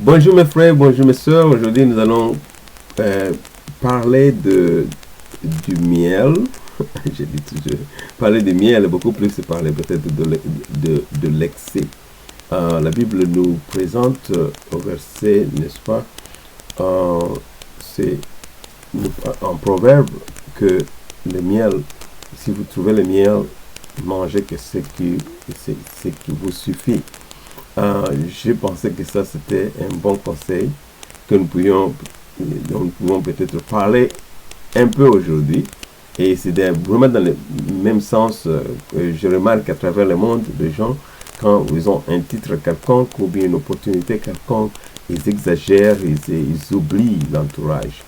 Bonjour mes frères, bonjour mes soeurs. Aujourd'hui, nous allons parler du miel. J'ai dit toujours, parler du miel est beaucoup plus que parler peut-être de l'excès. La Bible nous présente au verset, n'est-ce pas, c'est en proverbe que le miel, si vous trouvez le miel, mangez que ce qui vous suffit. Je pensais que ça c'était un bon conseil que dont nous pouvons peut-être parler un peu aujourd'hui. Et c'est vraiment dans le même sens que je remarque à travers le monde, les gens, quand ils ont un titre quelconque ou bien une opportunité quelconque, ils exagèrent, ils oublient l'entourage.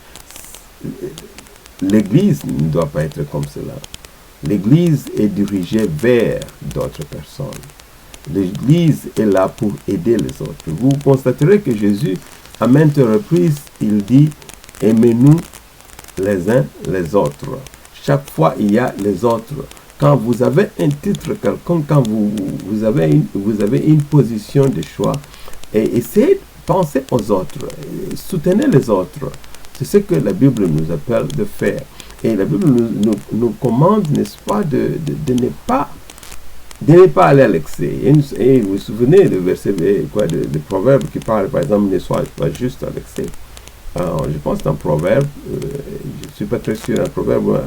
L'Église ne doit pas être comme cela. L'Église est dirigée vers d'autres personnes. L'Église est là pour aider les autres. Vous constaterez que Jésus, à maintes reprises, il dit « Aimez-nous les uns les autres ». Chaque fois, il y a les autres. Quand vous avez un titre quelconque, quand vous avez une position de choix, et essayez de penser aux autres, soutenez les autres. C'est ce que la Bible nous appelle de faire. Et la Bible nous commande, n'est-ce pas, de ne pas aller à l'excès. Et vous vous souvenez du verset de Proverbe qui parle, par exemple, ne sois pas juste à l'excès. Je pense dans Proverbe, je ne suis pas très sûr, en Proverbe,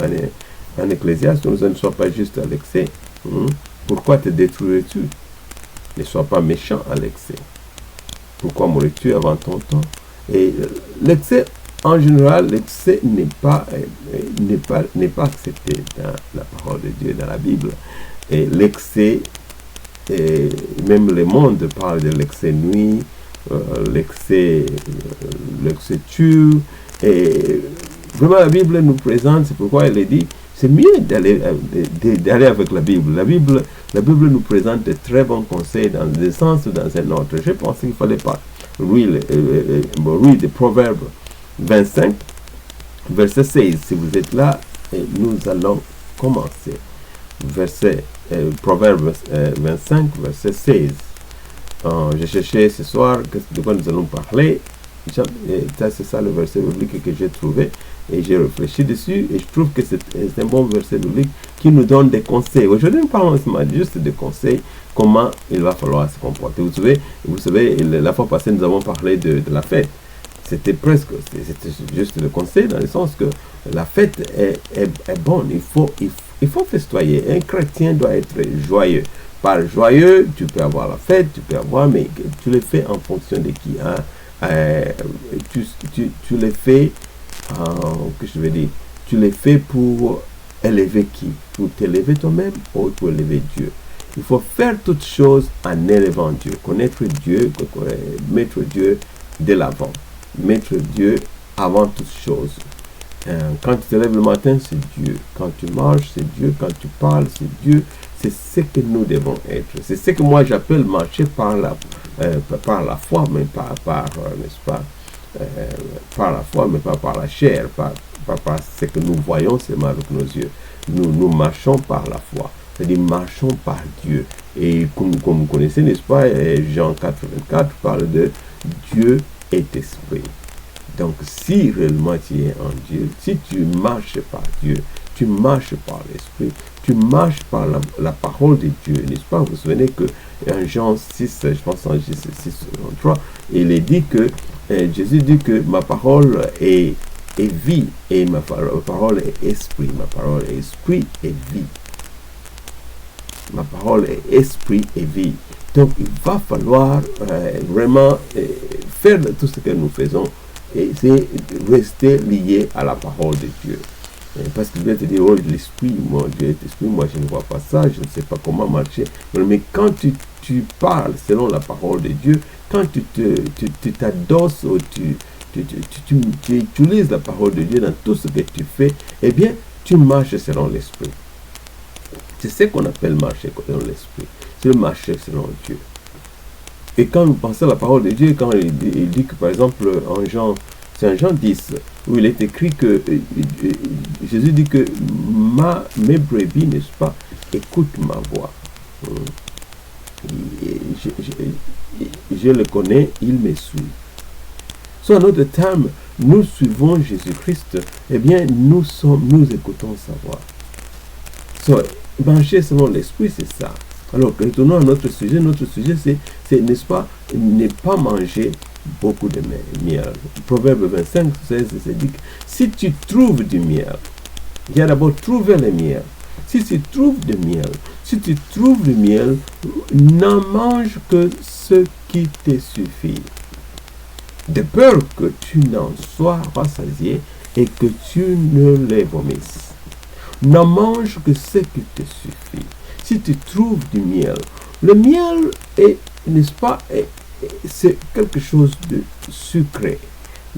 en Ecclésiaste, nous ne sois pas juste à l'excès. Pourquoi te détruirais-tu? Ne sois pas méchant à l'excès. Pourquoi mourrais-tu avant ton temps? Et l'excès, en général, l'excès n'est pas accepté dans la parole de Dieu, dans la Bible. Et l'excès, même le monde parle de l'excès nuit, l'excès tue. Et vraiment, la Bible nous présente, c'est pourquoi elle est dit, c'est mieux d'aller avec la Bible. La Bible nous présente de très bons conseils dans un sens ou dans un autre. Je pense qu'il ne fallait pas. Oui, de Proverbe 25, verset 16. Si vous êtes là, nous allons commencer. Proverbe 25, verset 16. J'ai cherché ce soir de quoi nous allons parler. C'est ça le verset biblique que j'ai trouvé et j'ai réfléchi dessus et je trouve que c'est un bon verset biblique qui nous donne des conseils. Aujourd'hui, nous parlons juste de conseils, comment il va falloir se comporter. Vous savez, la fois passée, nous avons parlé de la fête. C'était juste le conseil dans le sens que la fête est bonne. Il faut festoyer. Un chrétien doit être joyeux. Par joyeux, tu peux avoir la fête, mais tu le fais en fonction de qui. Tu le fais, que je veux dire, tu le fais pour élever qui? Pour t'élever toi-même ou pour élever Dieu? Il faut faire toutes choses en élevant Dieu, connaître Dieu, mettre Dieu de l'avant, mettre Dieu avant toutes choses. Quand tu te lèves le matin, c'est Dieu. Quand tu marches, c'est Dieu. Quand tu parles, c'est Dieu. C'est ce que nous devons être. C'est ce que moi j'appelle marcher par la foi, mais pas n'est-ce pas, par la foi, mais pas par la chair, pas par ce que nous voyons seulement avec nos yeux. Nous marchons par la foi, c'est-à-dire marchons par Dieu. Et comme vous connaissez, n'est-ce pas, Jean 4, 24 parle de Dieu est esprit. Donc, si réellement tu es en Dieu, si tu marches par Dieu, tu marches par l'Esprit, tu marches par la parole de Dieu, n'est-ce pas? Vous vous souvenez que en Jean 6, je pense en Jean 6, 3, il est dit que Jésus dit que ma parole est vie et ma parole est esprit. Ma parole est esprit et vie. Ma parole est esprit et vie. Donc, il va falloir vraiment faire tout ce que nous faisons. Et c'est rester lié à la parole de Dieu. Parce qu'il va te dire, oh l'esprit, mon Dieu est esprit, moi je ne vois pas ça, je ne sais pas comment marcher. Mais quand tu parles selon la parole de Dieu, quand tu t'adosses ou tu utilises la parole de Dieu dans tout ce que tu fais, eh bien, tu marches selon l'esprit. C'est ce qu'on appelle marcher selon l'esprit. C'est marcher selon Dieu. Et quand vous pensez à la parole de Dieu, quand il dit que par exemple c'est en Jean 10, où il est écrit que Jésus dit que mes brebis, n'est-ce pas, écoutent ma voix. Je le connais, il me suit. Soit en autre terme, nous suivons Jésus-Christ, eh bien, nous écoutons sa voix. So, manger selon l'esprit, c'est ça. Alors, retournons à notre sujet. Notre sujet, c'est n'est-ce pas, ne pas manger beaucoup de miel. Proverbe 25, 16, c'est dit que si tu trouves du miel, il y a d'abord trouver le miel. Si tu trouves du miel, n'en mange que ce qui te suffit. De peur que tu n'en sois rassasié et que tu ne les vomisses. N'en mange que ce qui te suffit. Si tu trouves du miel, le miel est, n'est-ce pas, c'est quelque chose de sucré.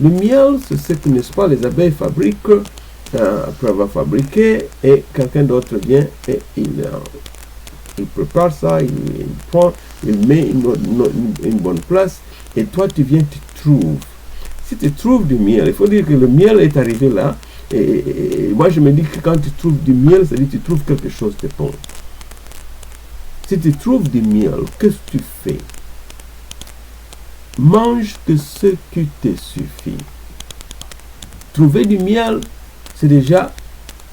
Le miel, c'est ce que, n'est-ce pas, les abeilles fabriquent, après avoir fabriqué, et quelqu'un d'autre vient et il prépare ça, il prend, il met une bonne place, et toi tu viens, tu trouves. Si tu trouves du miel, il faut dire que le miel est arrivé là, et moi je me dis que quand tu trouves du miel, ça veut dire que tu trouves quelque chose de bon. Si tu trouves du miel, qu'est-ce que tu fais? Mange que ce qui te suffit. Trouver du miel, c'est déjà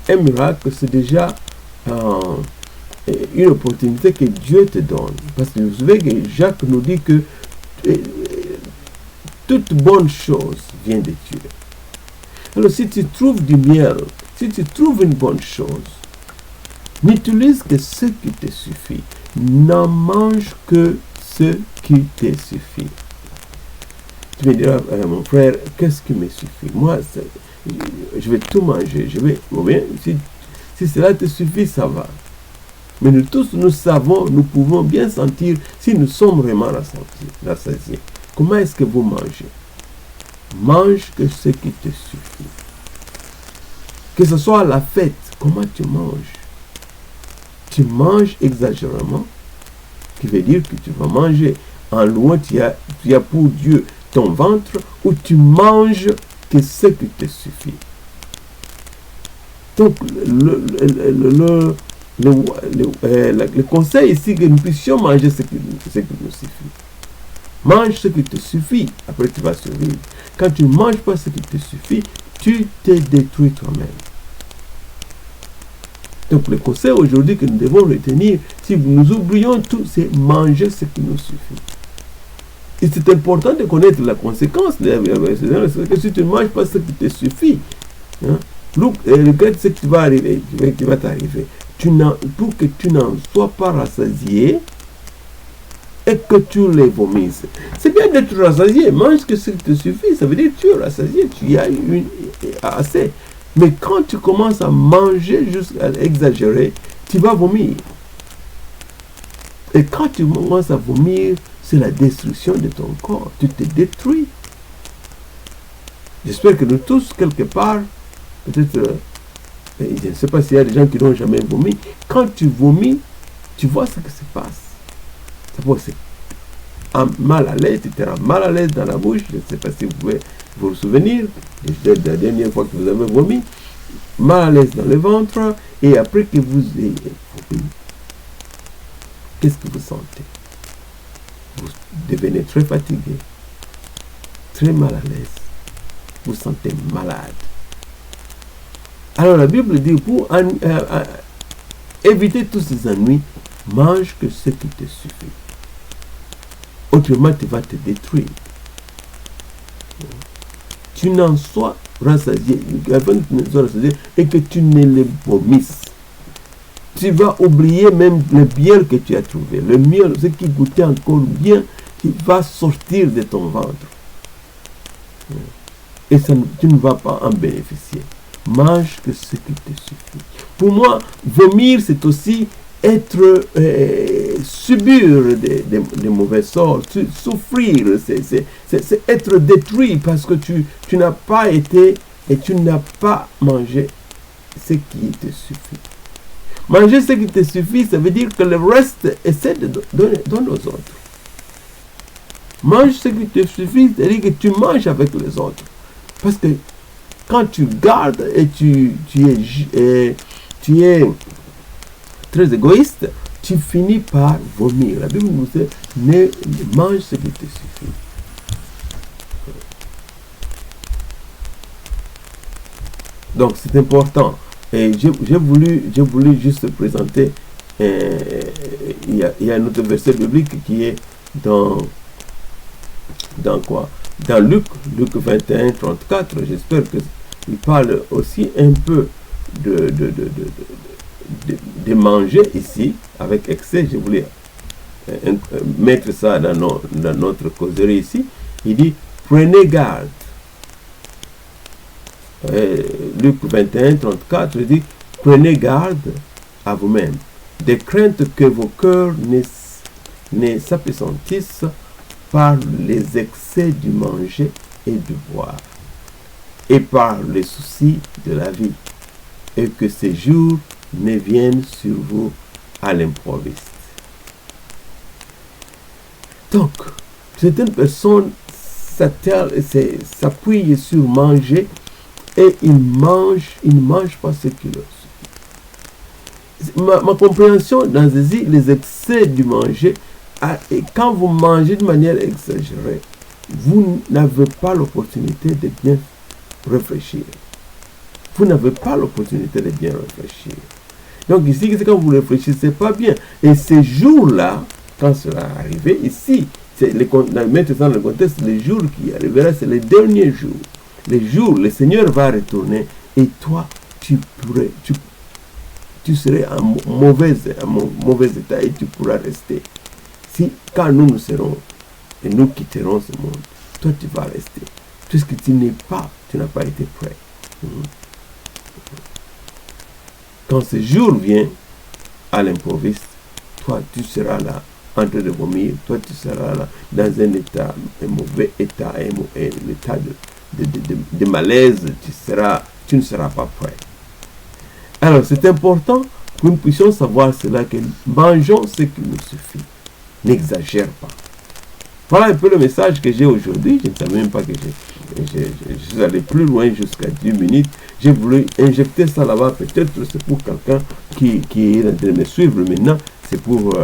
un miracle, c'est déjà une opportunité que Dieu te donne. Parce que vous savez que Jacques nous dit que toute bonne chose vient de Dieu. Alors si tu trouves du miel, si tu trouves une bonne chose, n'utilise que ce qui te suffit. N'en mange que ce qui te suffit. Tu me diras, mon frère, qu'est-ce qui me suffit? Moi, je vais tout manger. Si cela te suffit, ça va. Mais nous tous, nous savons, nous pouvons bien sentir si nous sommes vraiment rassasiés. Comment est-ce que vous mangez? Mange que ce qui te suffit. Que ce soit à la fête, comment tu manges? Tu manges exagérément, qui veut dire que tu vas manger en louant, tu as pour Dieu ton ventre, ou tu manges que ce qui te suffit. Donc, le conseil ici, que nous puissions manger ce qui nous suffit. Mange ce qui te suffit, après tu vas survivre. Quand tu ne manges pas ce qui te suffit, tu te détruis toi-même. Donc le conseil aujourd'hui que nous devons retenir, si nous oublions tout, c'est manger ce qui nous suffit. Et c'est important de connaître la conséquence. Que si tu ne manges pas ce qui te suffit, hein, regarde ce qui va arriver, qui va t'arriver. Pour que tu n'en sois pas rassasié et que tu les vomisses. C'est bien d'être rassasié, mange que ce qui te suffit, ça veut dire que tu es rassasié, tu y as assez. Mais quand tu commences à manger jusqu'à exagérer, tu vas vomir. Et quand tu commences à vomir, c'est la destruction de ton corps. Tu te détruis. J'espère que nous tous, quelque part, peut-être, je ne sais pas s'il y a des gens qui n'ont jamais vomi. Quand tu vomis, tu vois ce qui se passe. C'est mal à l'aise, tu seras mal à l'aise dans la bouche. Je ne sais pas si vous pouvez vous souvenir de la dernière fois que vous avez vomi. Mal à l'aise dans le ventre. Et après que vous ayez vomi, qu'est-ce que vous sentez? Vous devenez très fatigué, très mal à l'aise. Vous sentez malade. Alors la Bible dit, pour éviter tous ces ennuis, mange que ce qui te suffit. Autrement, tu vas te détruire. Tu n'en sois rassasié, et que tu ne les vomisses. Tu vas oublier même le miel que tu as trouvé. Le miel, ce qui goûtait encore bien, qui va sortir de ton ventre. Et ça, tu ne vas pas en bénéficier. Mange que ce qui te suffit. Pour moi, vomir, c'est aussi être, subir des mauvais sorts, souffrir, c'est être détruit parce que tu n'as pas été et tu n'as pas mangé ce qui te suffit. Manger ce qui te suffit, ça veut dire que le reste, essaie de donner aux autres. Mange ce qui te suffit, c'est-à-dire que tu manges avec les autres. Parce que quand tu gardes et tu es très égoïste, tu finis par vomir. La Bible nous dit, mange ce qui te suffit. Donc c'est important. Et j'ai voulu juste présenter, il y a un autre verset biblique qui est dans quoi? Dans Luc 21, 34. J'espère qu'il parle aussi un peu de manger ici avec excès. Je voulais mettre ça dans notre causerie ici. Il dit, prenez garde. Luc 21, 34, il dit, prenez garde à vous-même, de crainte que vos cœurs ne s'appesantissent par les excès du manger et du boire, et par les soucis de la vie, et que ces jours ne viennent sur vous à l'improviste. Donc, certaines personnes s'appuient sur manger et ils ne mangent pas ce qu'ils leur suffit. Ma compréhension dans les excès du manger, et quand vous mangez de manière exagérée, vous n'avez pas l'opportunité de bien réfléchir. Vous n'avez pas l'opportunité de bien réfléchir. Donc ici, c'est quand vous réfléchissez pas bien. Et ces jours-là, quand cela arrive, ici, mettre ça dans le contexte, les jours qui arriveront, c'est les derniers jours. Les jours, le Seigneur va retourner et toi, tu serais en mauvais état et tu pourras rester. Si, quand nous serons et nous quitterons ce monde, toi tu vas rester. Puisque tu n'as pas été prêt. Quand ce jour vient à l'improviste, toi tu seras là en train de vomir, toi tu seras là dans un mauvais état, un état de malaise, tu ne seras pas prêt. Alors c'est important que nous puissions savoir cela, que mangeons ce qui nous suffit. N'exagère pas. Voilà un peu le message que j'ai aujourd'hui. Je ne savais même pas que je suis allé plus loin jusqu'à 10 minutes. J'ai voulu injecter ça là-bas. Peut-être c'est pour quelqu'un qui est en train de me suivre maintenant. C'est pour,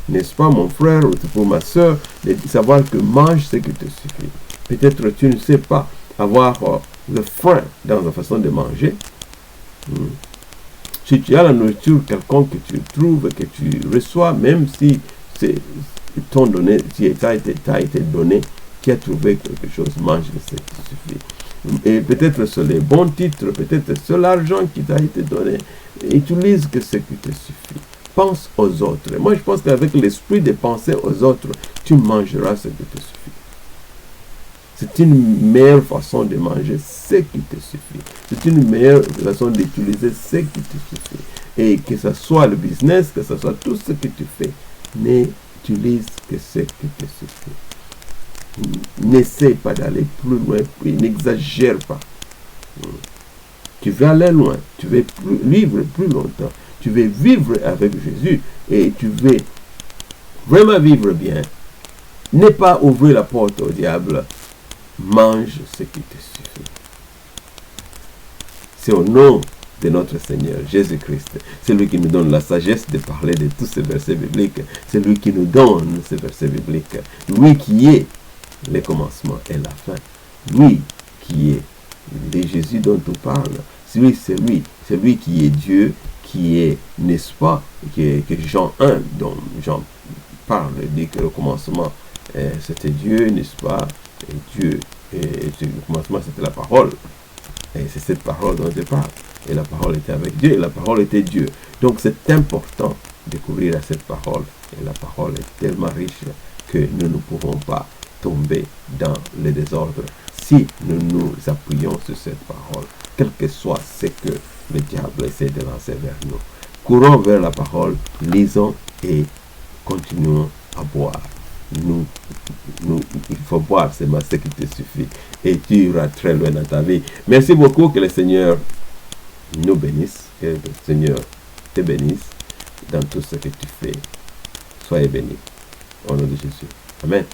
n'est-ce pas, mon frère, ou c'est pour ma soeur, de savoir que mange ce qui te suffit. Peut-être tu ne sais pas avoir le frein dans la façon de manger. Si tu as la nourriture quelconque que tu trouves, que tu reçois, même si c'est donné, si t'as été donné, qui a trouvé quelque chose, mange ce qui suffit. Et peut-être sur les bons titres, peut-être sur l'argent qui t'a été donné, utilise que ce qui te suffit. Pense aux autres. Moi, je pense qu'avec l'esprit de penser aux autres, tu mangeras ce qui te suffit. C'est une meilleure façon de manger ce qui te suffit. C'est une meilleure façon d'utiliser ce qui te suffit. Et que ce soit le business, que ce soit tout ce que tu fais, n'utilise que ce qui te suffit. N'essaie pas d'aller plus loin, n'exagère pas. Tu veux aller loin, tu veux vivre plus longtemps, tu veux vivre avec Jésus et tu veux vraiment vivre bien. N'aie pas ouvrir la porte au diable. Mange ce qui te suffit. C'est au nom de notre Seigneur Jésus-Christ. C'est lui qui nous donne la sagesse de parler de tous ces versets bibliques. C'est lui qui nous donne ces versets bibliques. Lui qui est le commencement et la fin. Lui qui est de Jésus dont on parle. C'est lui qui est Dieu, qui est, n'est-ce pas, que Jean 1, dont Jean parle, dit que le commencement c'était Dieu, n'est-ce pas, et Dieu, et le commencement c'était la parole. Et c'est cette parole dont je parle. Et la parole était avec Dieu, et la parole était Dieu. Donc c'est important de courir à cette parole. Et la parole est tellement riche que nous ne pouvons pas tomber dans le désordre si nous nous appuyons sur cette parole, quel que soit ce que le diable essaie de lancer vers nous. Courons vers la parole, lisons et continuons à boire. Il faut boire seulement ce qui te suffit et tu iras très loin dans ta vie. Merci beaucoup, que le Seigneur nous bénisse, que le Seigneur te bénisse dans tout ce que tu fais. Soyez bénis. Au nom de Jésus. Amen.